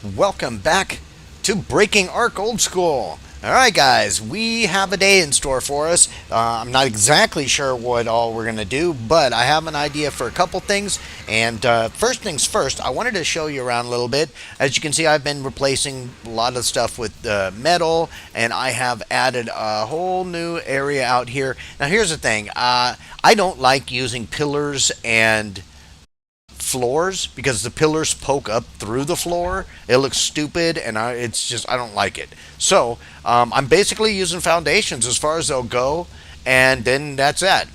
Welcome back to Breaking ARK Old School. Alright, guys, we have a day in store for us. I'm not exactly sure what all we're going to do, but I have an idea for a couple things. And first things first, I wanted to show you around a little bit. As you can see, I've been replacing a lot of stuff with metal, and I have added a whole new area out here. Now, here's the thing I don't like using pillars and floors because the pillars poke up through the floor. It looks stupid, and I don't like it. So I'm basically using foundations as far as they'll go, and then that's that.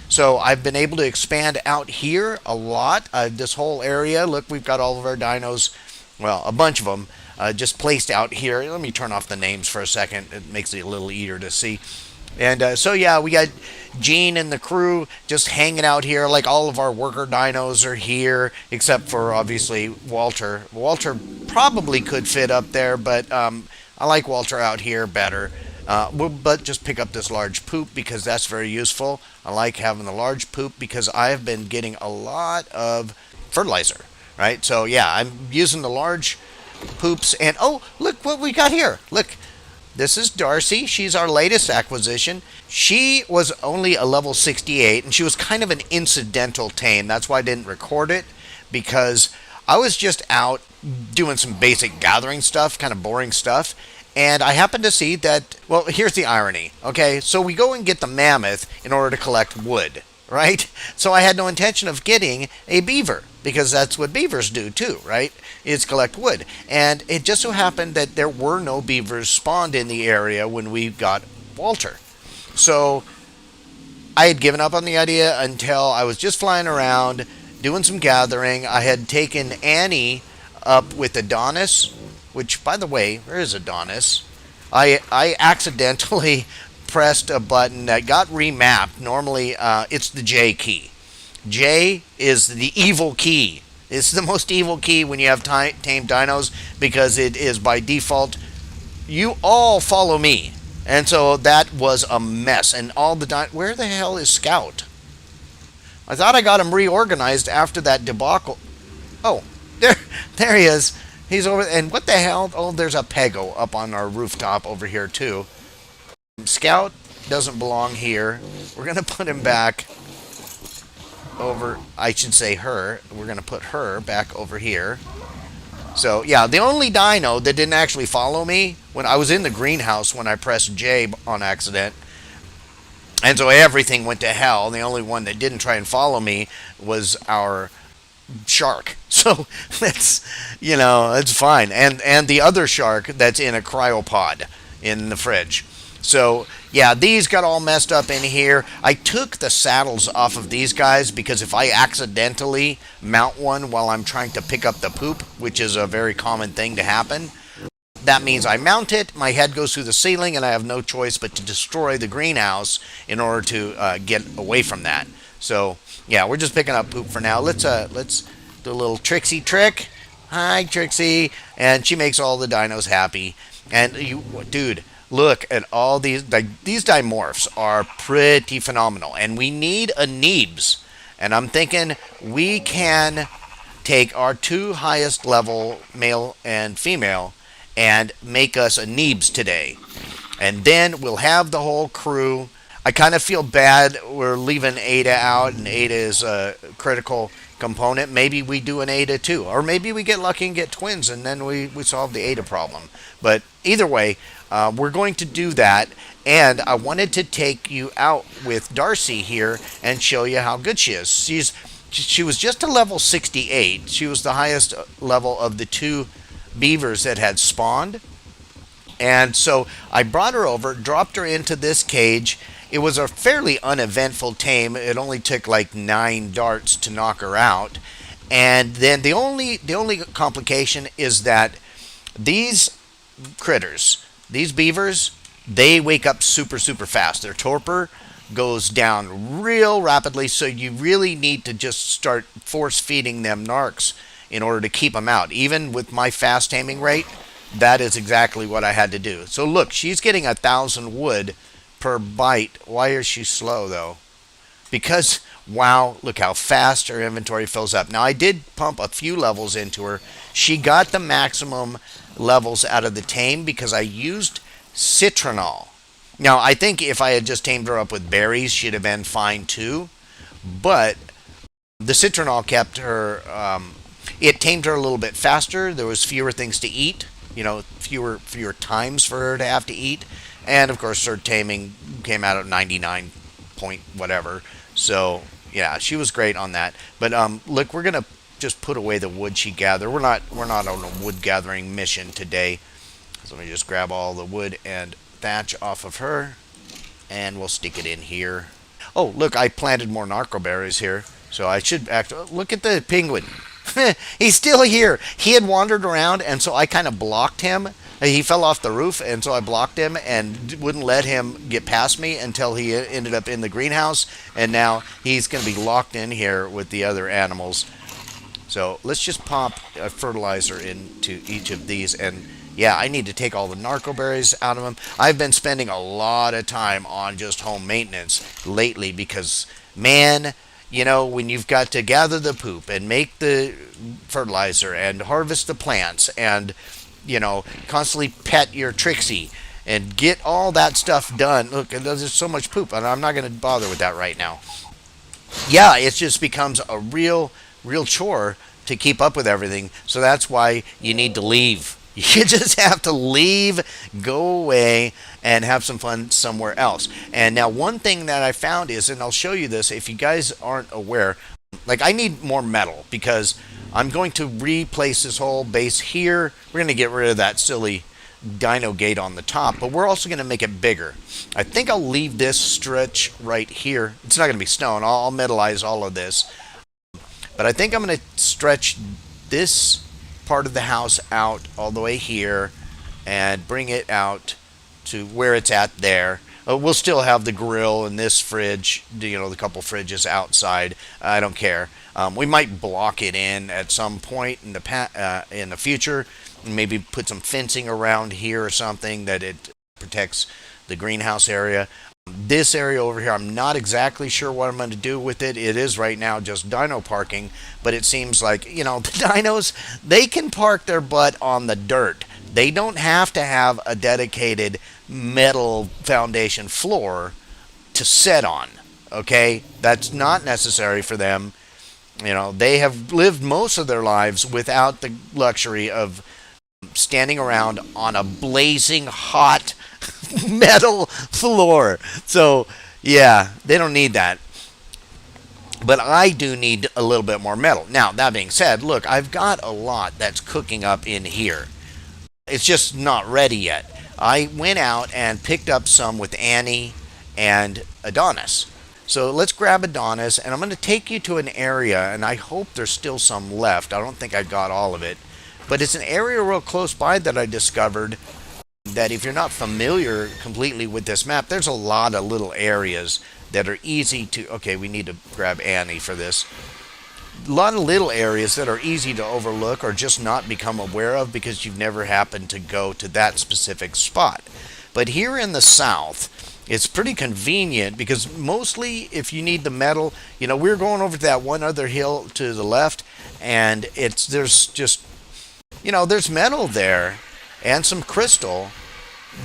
So I've been able to expand out here a lot. This whole area, look, we've got all of our dinos, well, a bunch of them, just placed out here. Let me turn off the names for a second. It makes it a little easier to see. And so yeah, we got Gene and the crew just hanging out here. Like all of our worker dinos are here, except for obviously Walter. Walter probably could fit up there, but I like Walter out here better. But just pick up this large poop because that's very useful. I like having the large poop because I have been getting a lot of fertilizer, right? So yeah, I'm using the large poops. And oh, look what we got here. Look, this is Darcie. She's our latest acquisition. She was only a level 68, and she was kind of an incidental tame. That's why I didn't record it, because I was just out doing some basic gathering stuff, kind of boring stuff, and I happened to see that, well, here's the irony, okay? So we go and get the mammoth in order to collect wood, right? So I had no intention of getting a beaver, because that's what beavers do too, right? Is collect wood. And it just so happened that there were no beavers spawned in the area when we got Walter. So I had given up on the idea until I was just flying around doing some gathering. I had taken Annie up with Adonis, which, by the way, where is Adonis? I accidentally pressed a button that got remapped. Normally, it's the J key. J is the evil key. It's the most evil key when you have tamed dinos because it is by default, you all follow me. And so that was a mess. And all the where the hell is Scout? I thought I got him reorganized after that debacle. Oh, there he is. He's over. And what the hell? Oh, there's a Pego up on our rooftop over here too. Scout doesn't belong here. We're gonna put him back over, I should say her. We're going to put her back over here. So, yeah, the only dino that didn't actually follow me when I was in the greenhouse when I pressed J on accident. And so everything went to hell. The only one that didn't try and follow me was our shark. So, that's, it's fine. And the other shark that's in a cryopod in the fridge. So, yeah, these got all messed up in here. I took the saddles off of these guys because if I accidentally mount one while I'm trying to pick up the poop, which is a very common thing to happen, that means I mount it, my head goes through the ceiling, and I have no choice but to destroy the greenhouse in order to get away from that. So, yeah, we're just picking up poop for now. Let's do a little Trixie trick. Hi, Trixie. And she makes all the dinos happy. And, dude, look at all these. These dimorphs are pretty phenomenal. And we need a Neebs. And I'm thinking we can take our two highest level, male and female, and make us a Neebs today. And then we'll have the whole crew. I kind of feel bad we're leaving Ada out, and Ada is a critical component. Maybe we do an Ada too. Or maybe we get lucky and get twins, and then we solve the Ada problem. But either way, we're going to do that. And I wanted to take you out with Darcie here and show you how good she is. She was just a level 68. She was the highest level of the two beavers that had spawned. And so I brought her over, dropped her into this cage. It was a fairly uneventful tame. It only took like 9 darts to knock her out. And then the only complication is that these critters, these beavers, they wake up super fast. Their torpor goes down real rapidly, so you really need to just start force feeding them narcs in order to keep them out. Even with my fast taming rate, that is exactly what I had to do. So look, she's getting 1,000 wood per bite. Why is she slow though? because, wow, look how fast her inventory fills up. Now, I did pump a few levels into her. She got the maximum levels out of the tame because I used citronal. Now, I think if I had just tamed her up with berries, she'd have been fine too. But the citronal kept her, it tamed her a little bit faster. There was fewer things to eat, fewer times for her to have to eat. And of course, her taming came out at 99 point whatever. So yeah, she was great on that. But look, we're gonna just put away the wood she gathered. We're not on a wood gathering mission today. So let me just grab all the wood and thatch off of her, and we'll stick it in here. Oh, look, I planted more narco berries here. So I should look at the penguin. He's still here. He had wandered around, and so I kind of blocked him. He fell off the roof, and so I blocked him and wouldn't let him get past me until he ended up in the greenhouse. And now he's going to be locked in here with the other animals. So let's just pop a fertilizer into each of these. And yeah, I need to take all the narco berries out of them. I've been spending a lot of time on just home maintenance lately because, man, when you've got to gather the poop and make the fertilizer and harvest the plants and, constantly pet your Trixie and get all that stuff done. Look, there's so much poop, and I'm not going to bother with that right now. Yeah, it just becomes a real chore to keep up with everything. So that's why you need to leave. You just have to leave, go away, and have some fun somewhere else. And now one thing that I found is, and I'll show you this if you guys aren't aware, like I need more metal because I'm going to replace this whole base here. We're going to get rid of that silly dino gate on the top, but we're also going to make it bigger. I think I'll leave this stretch right here. It's not going to be stone. I'll metalize all of this. But I think I'm going to stretch this part of the house out all the way here and bring it out to where it's at there. We'll still have the grill and this fridge, the couple fridges outside. I don't care. We might block it in at some point in the future, and maybe put some fencing around here or something that it protects the greenhouse area. This area over here, I'm not exactly sure what I'm going to do with it. It is right now just dino parking, but it seems like, the dinos, they can park their butt on the dirt. They don't have to have a dedicated metal foundation floor to sit on, okay? That's not necessary for them. They have lived most of their lives without the luxury of standing around on a blazing hot metal floor. So, yeah, they don't need that. But I do need a little bit more metal. Now, that being said, look, I've got a lot that's cooking up in here. It's just not ready yet. I went out and picked up some with Annie and Adonis. So let's grab Adonis, and I'm going to take you to an area, and I hope there's still some left. I don't think I got all of it. But it's an area real close by that I discovered that if you're not familiar completely with this map, there's a lot of little areas that are easy to... Okay, we need to grab Annie for this. A lot of little areas that are easy to overlook or just not become aware of because you've never happened to go to that specific spot. But here in the south, it's pretty convenient because mostly if you need the metal, we're going over to that one other hill to the left, and there's just, there's metal there and some crystal,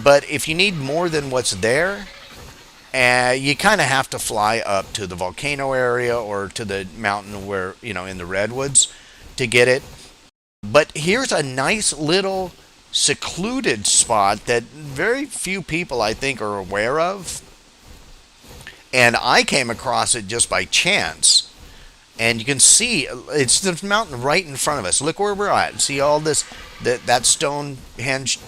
but if you need more than what's there, you kind of have to fly up to the volcano area or to the mountain where, in the redwoods to get it. But here's a nice little secluded spot that very few people, I think, are aware of. And I came across it just by chance. And you can see it's the mountain right in front of us. Look where we're at. See all this, that Stonehenge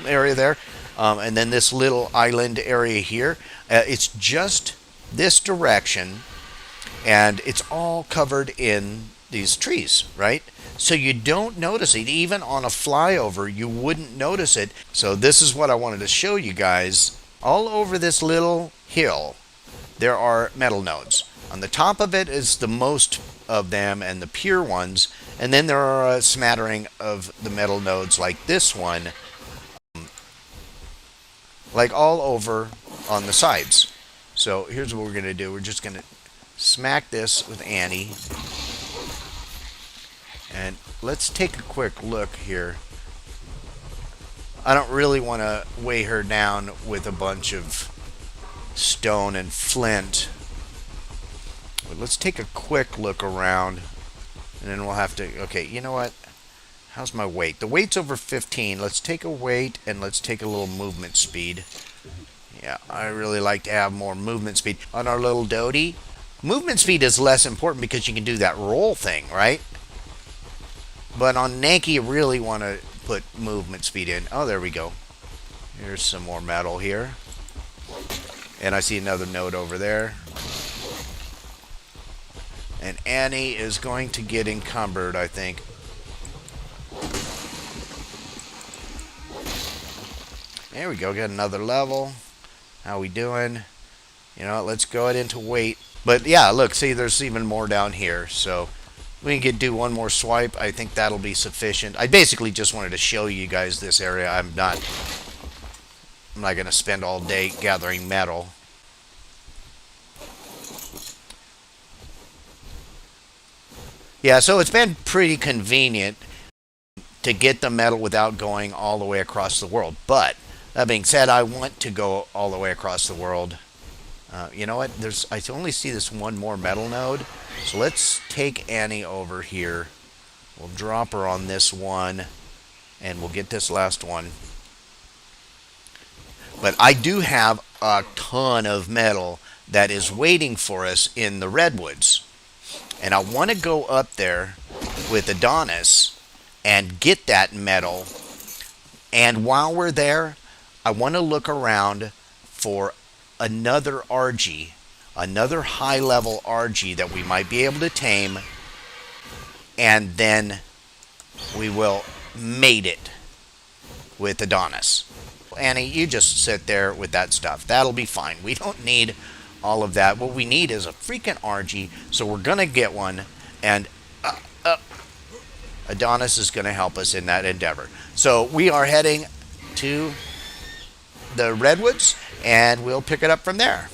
area there? And then this little island area here. It's just this direction, and it's all covered in these trees, right? So you don't notice it. Even on a flyover, you wouldn't notice it. So this is what I wanted to show you guys. All over this little hill, there are metal nodes. On the top of it is the most of them and the pure ones, and then there are a smattering of the metal nodes like this one, like all over on the sides. So here's what we're going to do. We're just going to smack this with Annie. And let's take a quick look here. I don't really want to weigh her down with a bunch of stone and flint. But let's take a quick look around. And then we'll have to... Okay, you know what? How's my weight? The weight's over 15. Let's take a weight and let's take a little movement speed. Yeah, I really like to have more movement speed. On our little Dodie, movement speed is less important because you can do that roll thing, right? But on Nanky, you really want to put movement speed in. Oh, there we go. Here's some more metal here. And I see another node over there. And Annie is going to get encumbered, I think. There we go, got another level. How we doing? You know, let's go ahead into weight. But yeah, look, see, there's even more down here. So we can do one more swipe. I think that'll be sufficient. I basically just wanted to show you guys this area. I'm not going to spend all day gathering metal. Yeah, so it's been pretty convenient to get the metal without going all the way across the world. But that being said, I want to go all the way across the world. You know what? I only see this one more metal node. So let's take Annie over here. We'll drop her on this one. And we'll get this last one. But I do have a ton of metal that is waiting for us in the redwoods. And I want to go up there with Adonis and get that metal. And while we're there, I want to look around for another RG, another high-level RG that we might be able to tame, and then we will mate it with Adonis. Annie, you just sit there with that stuff. That'll be fine. We don't need all of that. What we need is a freaking RG, so we're going to get one, and Adonis is going to help us in that endeavor. So we are heading to the redwoods, and we'll pick it up from there.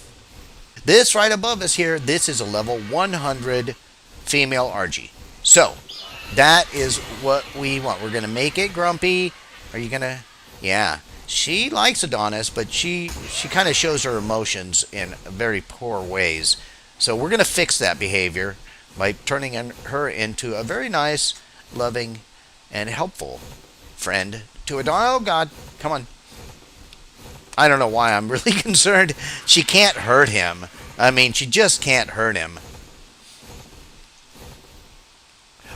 This right above us here, this is a level 100 female RG. So that is what we want. We're going to make it Grumpy. Are you going to? Yeah. She likes Adonis, but she kind of shows her emotions in very poor ways. So we're going to fix that behavior by turning her into a very nice, loving, and helpful friend to Adonis. Oh, God. Come on. I don't know why I'm really concerned. She can't hurt him. I mean, she just can't hurt him.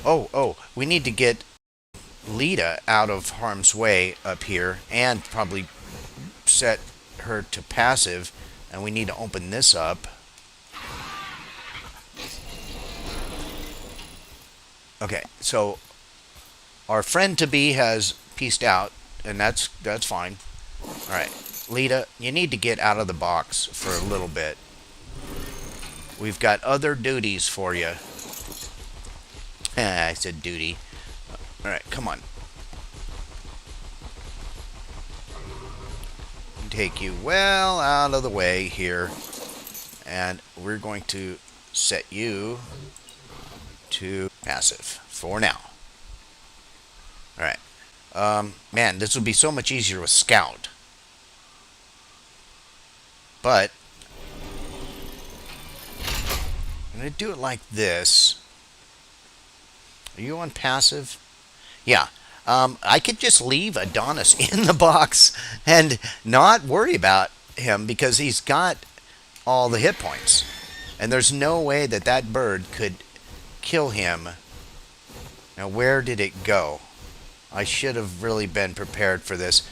Oh, we need to get Lita out of harm's way up here and probably set her to passive. And we need to open this up. Okay, so our friend-to-be has pieced out, and that's fine. All right. Lita, you need to get out of the box for a little bit. We've got other duties for you. I said duty. Alright, come on. Take you well out of the way here. And we're going to set you to passive for now. Alright. Man, this would be so much easier with Scout. But I'm going to do it like this. Are you on passive? Yeah. I could just leave Adonis in the box and not worry about him because he's got all the hit points. And there's no way that that bird could kill him. Now, where did it go? I should have really been prepared for this.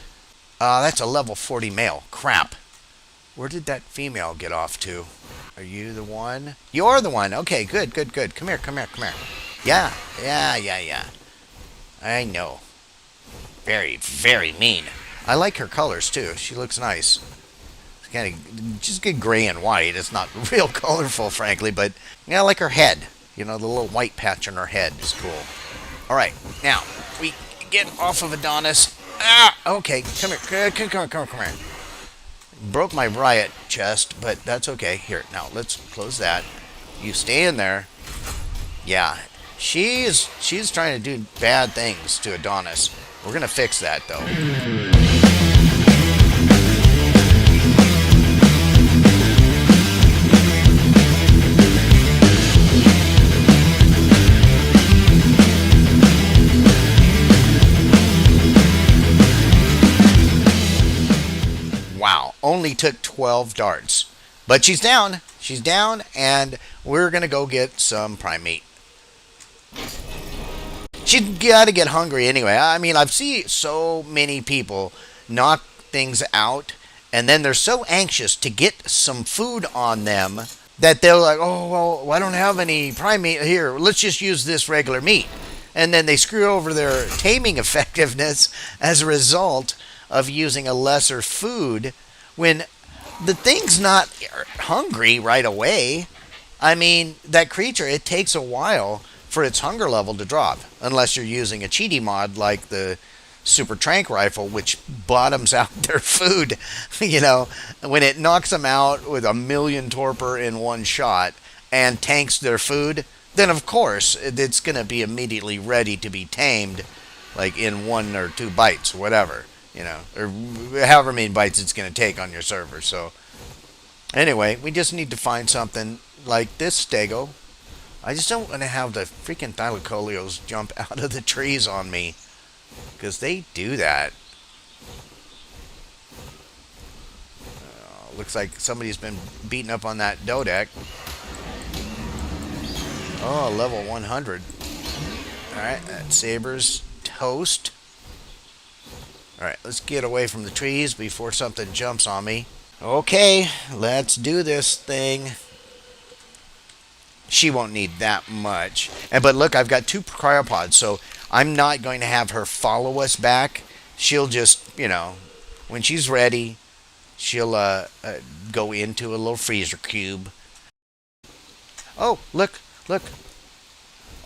That's a level 40 male. Crap. Where did that female get off to? Are you the one? You're the one. Okay, good. Come here. Yeah. I know. Very, very mean. I like her colors, too. She looks nice. It's kind of just good gray and white. It's not real colorful, frankly, but I like her head. You know, the little white patch on her head is cool. All right, now, we get off of Adonis. Okay, come here. Broke my riot chest, but that's okay. Here, now let's close that. You stay in there. Yeah, she's trying to do bad things to Adonis. We're gonna fix that though. Wow, only took 12 darts. But she's down. She's down, and we're going to go get some prime meat. She's got to get hungry anyway. I mean, I've seen so many people knock things out, and then they're so anxious to get some food on them that they're like, oh, well, I don't have any prime meat here. Let's just use this regular meat. And then they screw over their taming effectiveness as a result of using a lesser food when the thing's not hungry right away. I mean, that creature, it takes a while for its hunger level to drop, unless you're using a cheaty mod like the Super Trank Rifle, which bottoms out their food. You know, when it knocks them out with 1,000,000 torpor in one shot and tanks their food, then of course it's going to be immediately ready to be tamed, like in 1 or 2 bites, whatever, you know, or however many bites it's going to take on your server. So anyway, we just need to find something like this stego. I just don't want to have the freaking thylacoleos jump out of the trees on me, because they do that. Looks like somebody's been beating up on that Dodec. Oh, level 100. Alright, that saber's toast. Alright, let's get away from the trees before something jumps on me. Okay, let's do this thing. She won't need that much. But look, I've got 2 cryopods, so I'm not going to have her follow us back. She'll just, you know, when she's ready, she'll go into a little freezer cube. Oh, look. Look,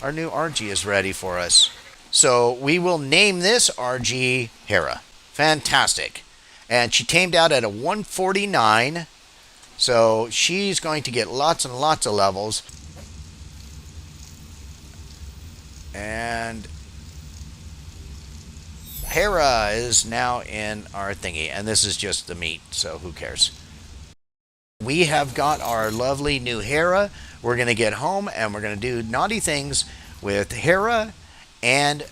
our new RG is ready for us. So we will name this RG Hera. Fantastic. And she tamed out at a 149. So she's going to get lots and lots of levels. And Hera is now in our thingy. And this is just the meat, so who cares? We have got our lovely new Hera. We're going to get home and we're going to do naughty things with Hera and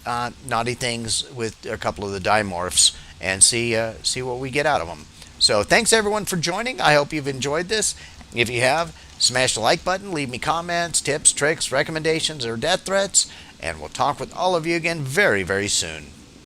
naughty things with a couple of the dimorphs and see what we get out of them. So thanks everyone for joining. I hope you've enjoyed this. If you have, smash the like button, leave me comments, tips, tricks, recommendations, or death threats, and we'll talk with all of you again very, very soon.